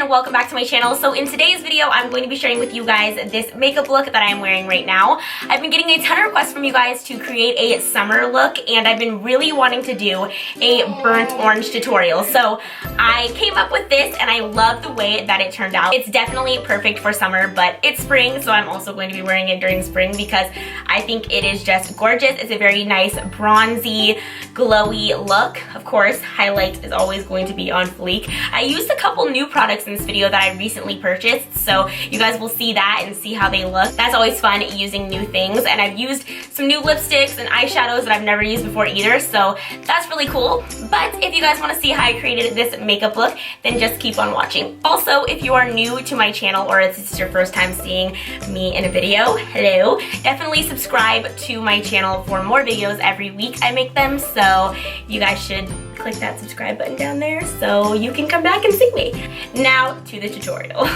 Welcome back to my channel. So in today's video, I'm going to be sharing with you guys this makeup look that I'm wearing right now. I've been getting a ton of requests from you guys to create a summer look, and I've been really wanting to do a burnt orange tutorial. So I came up with this, and I love the way that it turned out. It's definitely perfect for summer, but it's spring, so I'm also going to be wearing it during spring because I think it is just gorgeous. It's a very nice bronzy, glowy look. Of course, highlight is always going to be on fleek. I used a couple new products in this video that I recently purchased, so you guys will see that and see how they look. That's always fun, using new things, and I've used some new lipsticks and eyeshadows that I've never used before either, so that's really cool. But if you guys want to see how I created this makeup look, then just keep on watching. Also, if you are new to my channel or this is your first time seeing me in a video, hello, definitely subscribe to my channel for more videos every week I make them, so you guys should click that subscribe button down there so you can come back and see me. Now to the tutorial.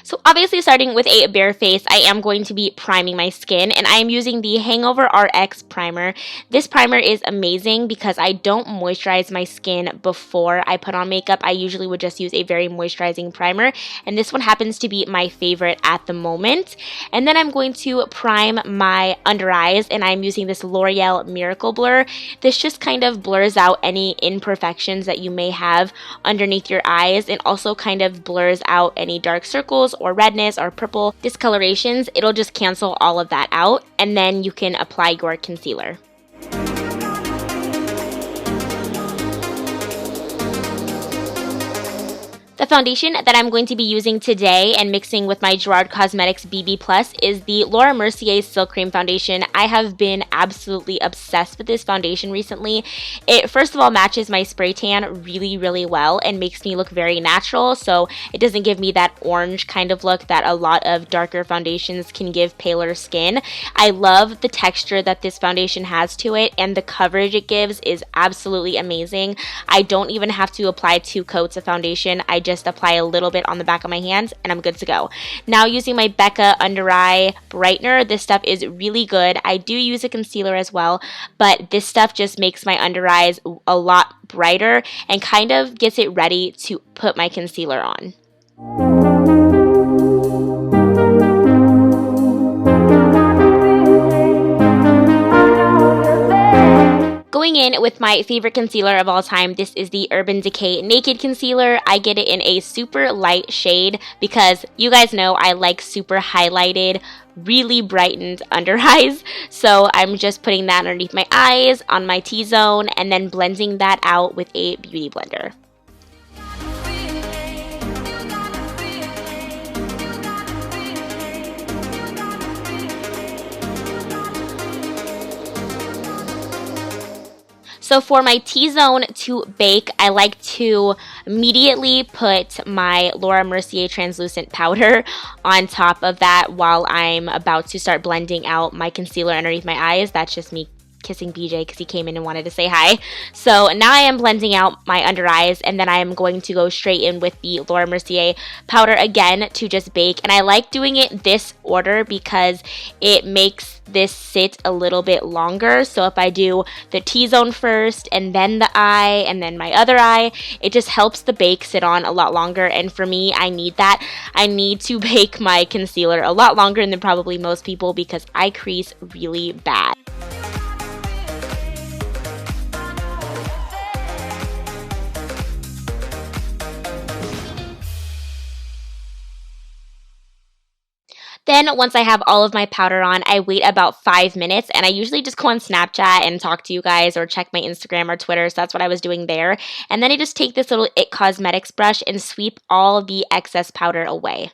So obviously, starting with a bare face, I am going to be priming my skin, and I am using the Hangover RX primer. This primer is amazing because I don't moisturize my skin before I put on makeup. I usually would just use a very moisturizing primer, and this one happens to be my favorite at the moment. And then I'm going to prime my under eyes, and I'm using this Loreal Miracle Blur. This just kind of blurs out any imperfections that you may have underneath your eyes, and also kind of blurs out any dark circles or redness or purple discolorations. It'll just cancel all of that out, and then you can apply your concealer. The foundation that I'm going to be using today and mixing with my Gerard Cosmetics BB Plus is the Laura Mercier Silk Cream Foundation. I have been absolutely obsessed with this foundation recently. It first of all matches my spray tan really, really well and makes me look very natural, so it doesn't give me that orange kind of look that a lot of darker foundations can give paler skin. I love the texture that this foundation has to it, and the coverage it gives is absolutely amazing. I don't even have to apply 2 coats of foundation. I just apply a little bit on the back of my hands and I'm good to go. Now using my Becca under eye brightener, this stuff is really good. I do use a concealer as well, but this stuff just makes my under eyes a lot brighter and kind of gets it ready to put my concealer on. Going in with my favorite concealer of all time, this is the Urban Decay Naked Concealer. I get it in a super light shade because you guys know I like super highlighted, really brightened under eyes. So I'm just putting that underneath my eyes, on my T-zone, and then blending that out with a beauty blender. So for my T-zone to bake, I like to immediately put my Laura Mercier translucent powder on top of that while I'm about to start blending out my concealer underneath my eyes. That's just me kissing BJ because he came in and wanted to say hi. So now I am blending out my under eyes, and then I am going to go straight in with the Laura Mercier powder again to just bake. And I like doing it this order because it makes this sit a little bit longer. So if I do the T-zone first and then the eye and then my other eye, it just helps the bake sit on a lot longer. And for me, I need that. I need to bake my concealer a lot longer than probably most people because I crease really bad. Then once I have all of my powder on, I wait about 5 minutes, and I usually just go on Snapchat and talk to you guys or check my Instagram or Twitter, so that's what I was doing there. And then I just take this little IT Cosmetics brush and sweep all the excess powder away.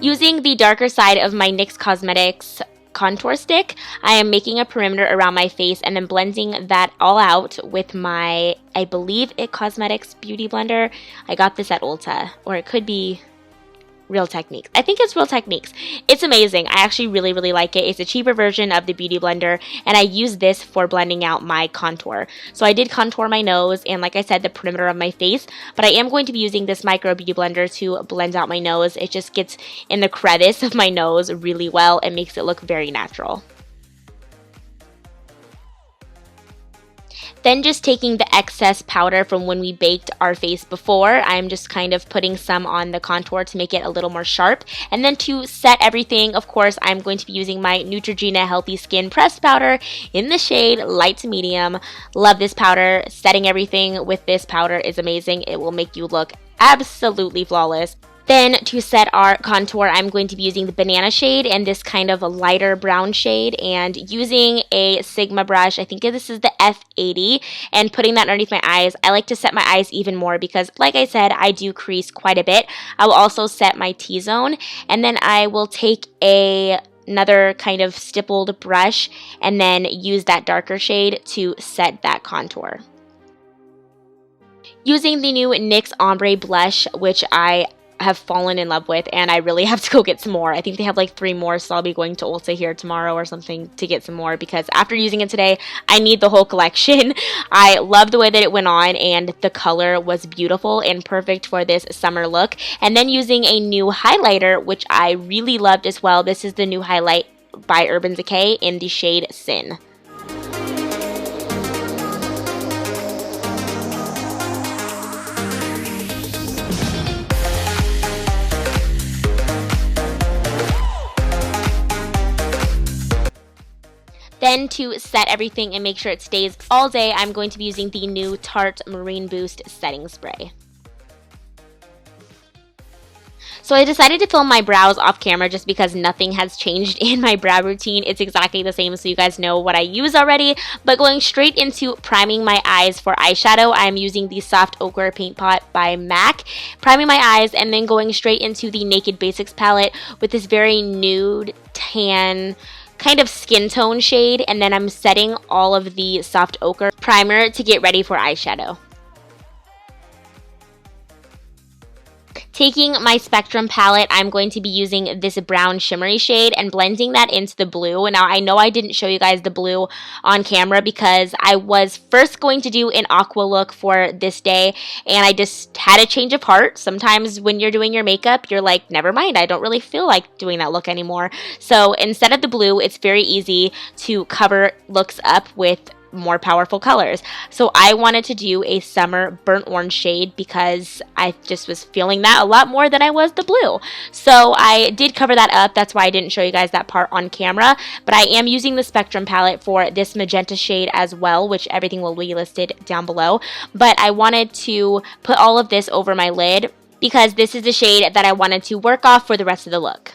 Using the darker side of my NYX Cosmetics contour stick, I am making a perimeter around my face and then blending that all out with my, I believe it Cosmetics Beauty Blender. I got this at Ulta, or it could be Real Techniques. I think it's Real Techniques. It's amazing. I actually really, really like it. It's a cheaper version of the Beauty Blender, and I use this for blending out my contour. So I did contour my nose and, like I said, the perimeter of my face, but I am going to be using this Micro Beauty Blender to blend out my nose. It just gets in the crevice of my nose really well and makes it look very natural. Then just taking the excess powder from when we baked our face before, I'm just kind of putting some on the contour to make it a little more sharp. And then to set everything, of course, I'm going to be using my Neutrogena Healthy Skin Pressed Powder in the shade Light to Medium. Love this powder. Setting everything with this powder is amazing. It will make you look absolutely flawless. Then to set our contour, I'm going to be using the banana shade and this kind of a lighter brown shade, and using a Sigma brush, I think this is the F80, and putting that underneath my eyes. I like to set my eyes even more because, like I said, I do crease quite a bit. I will also set my T-zone, and then I will take another kind of stippled brush and then use that darker shade to set that contour. Using the new NYX Ombre blush, which I have fallen in love with, and I really have to go get some more. I think they have like 3 more, so I'll be going to Ulta here tomorrow or something to get some more, because after using it today, I need the whole collection. I love the way that it went on, and the color was beautiful and perfect for this summer look. And then using a new highlighter, which I really loved as well. This is the new highlight by Urban Decay in the shade Sin. Then to set everything and make sure it stays all day, I'm going to be using the new Tarte Marine Boost Setting Spray. So I decided to film my brows off camera just because nothing has changed in my brow routine. It's exactly the same, so you guys know what I use already. But going straight into priming my eyes for eyeshadow, I'm using the Soft Ochre Paint Pot by MAC. Priming my eyes and then going straight into the Naked Basics palette with this very nude, tan, kind of skin tone shade, and then I'm setting all of the soft ochre primer to get ready for eyeshadow. Taking my Spectrum palette, I'm going to be using this brown shimmery shade and blending that into the blue. Now, I know I didn't show you guys the blue on camera because I was first going to do an aqua look for this day, and I just had a change of heart. Sometimes when you're doing your makeup, you're like, never mind, I don't really feel like doing that look anymore. So instead of the blue, it's very easy to cover looks up with more powerful colors. So I wanted to do a summer burnt orange shade because I just was feeling that a lot more than I was the blue. So I did cover that up. That's why I didn't show you guys that part on camera, but I am using the Spectrum palette for this magenta shade as well, which everything will be listed down below. But I wanted to put all of this over my lid because this is the shade that I wanted to work off for the rest of the look.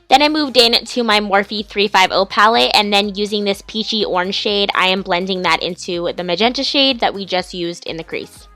Then I moved in to my Morphe 350 palette, and then using this peachy orange shade, I am blending that into the magenta shade that we just used in the crease.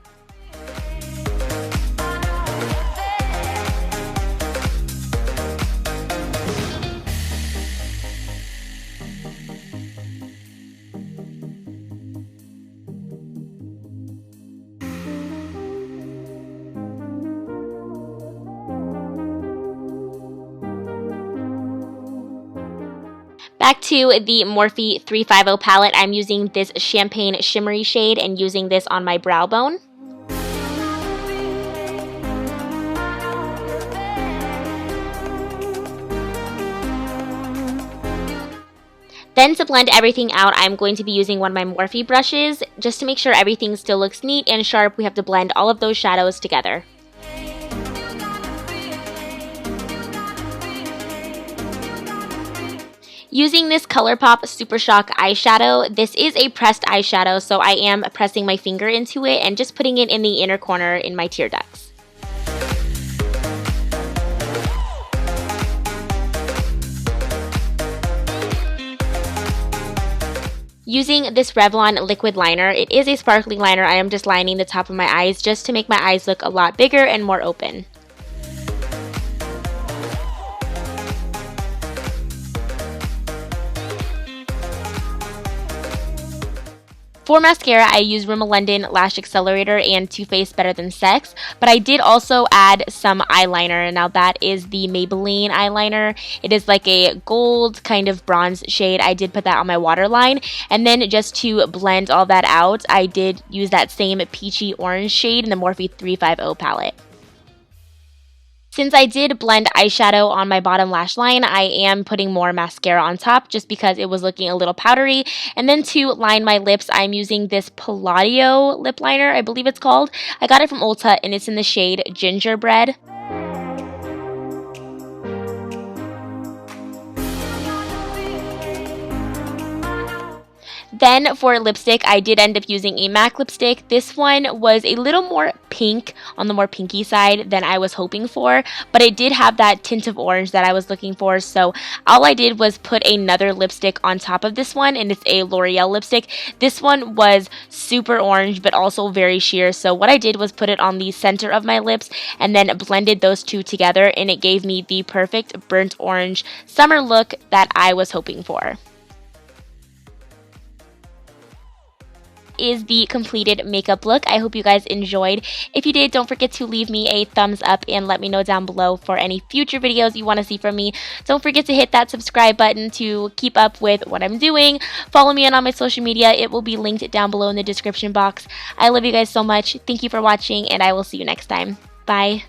Back to the Morphe 350 palette, I'm using this Champagne Shimmery shade and using this on my brow bone. Then to blend everything out, I'm going to be using one of my Morphe brushes. Just to make sure everything still looks neat and sharp, we have to blend all of those shadows together. Using this ColourPop Super Shock eyeshadow, this is a pressed eyeshadow, so I am pressing my finger into it and just putting it in the inner corner in my tear ducts. Using this Revlon liquid liner, it is a sparkly liner. I am just lining the top of my eyes just to make my eyes look a lot bigger and more open. For mascara, I use Rimmel London Lash Accelerator and Too Faced Better Than Sex, but I did also add some eyeliner. Now that is the Maybelline eyeliner. It is like a gold kind of bronze shade. I did put that on my waterline, and then just to blend all that out, I did use that same peachy orange shade in the Morphe 350 palette. Since I did blend eyeshadow on my bottom lash line, I am putting more mascara on top just because it was looking a little powdery. And then to line my lips, I'm using this Palladio lip liner, I believe it's called. I got it from Ulta and it's in the shade Gingerbread. Then for lipstick, I did end up using a MAC lipstick. This one was a little more pink, on the more pinky side than I was hoping for, but it did have that tint of orange that I was looking for, so all I did was put another lipstick on top of this one, and it's a Loreal lipstick. This one was super orange, but also very sheer, so what I did was put it on the center of my lips, and then blended those two together, and it gave me the perfect burnt orange summer look that I was hoping for. Is the completed makeup look. I hope you guys enjoyed. If you did, don't forget to leave me a thumbs up and let me know down below for any future videos you want to see from me. Don't forget to hit that subscribe button to keep up with what I'm doing. Follow me on all my social media. It will be linked down below in the description box. I love you guys so much. Thank you for watching, and I will see you next time. Bye.